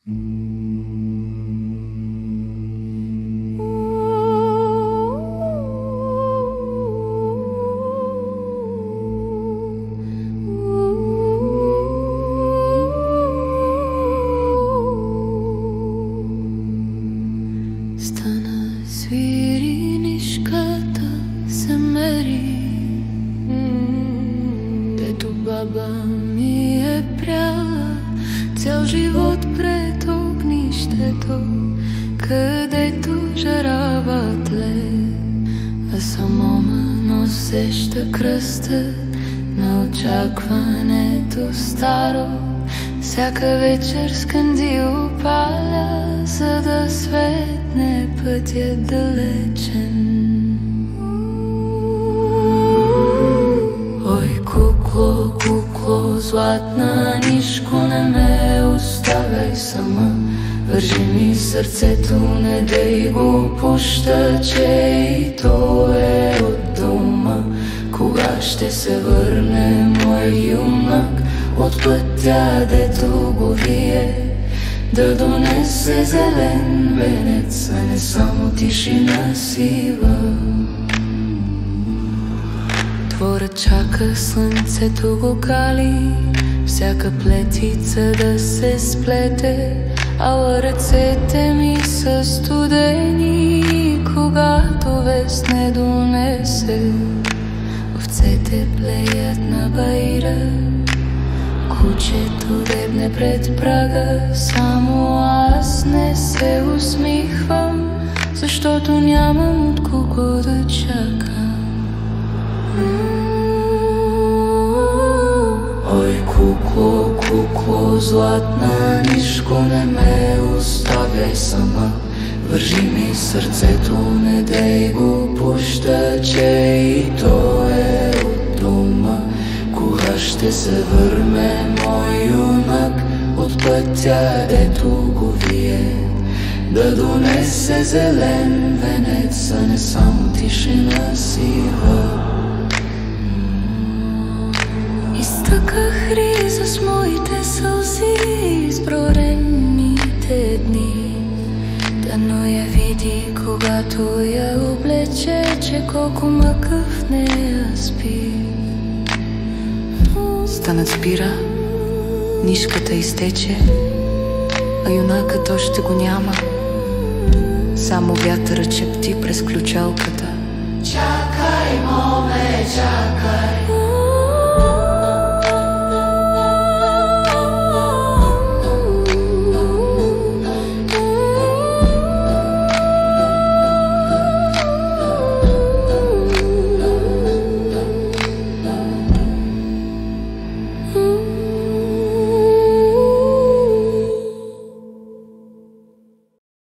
Стана свири, нишката се мери, дето баба ми е пряла цял живот пред огнището, където жарава тле, а само ме носеща кръста на очакването старо. Всяка вечер с кандил паля, за да светне пътя далечен. Ой, кукло, кукло, златна, нишко, не ме оставяй сама. Вържи ми сърцето, не дей го пуща, че и то е от дома. Кога ще се върне мой юнак от пътя, дето го вие, да донесе зелен венец, а не само тишина сива. Двора чака, слънцето го кали, всяка плетица да се сплете, ала ръцете ми са студени, когато вест не донесе. Овцете плеят на баира, кучето дебне пред прага, само аз не се усмихвам, защото нямам от кого да чакам. Ой, кукло, кукло, златна, нишко, не ме оставяй сама. Вържи ми сърцето, не дей го пуща, че и то е от дома. Кога ще се върне мой юнак от пътя, дето го вие, да донесе зелен венец, а не само тишина сива. Изтъках риза с моите сълзи, изброените дни, дано я види, когато я облече, че колко мъка в нея спи. Станът спира, нишката изтече, а юнакът още го няма. Само вятърът чепти през ключалката. Чакай, моме, чакай.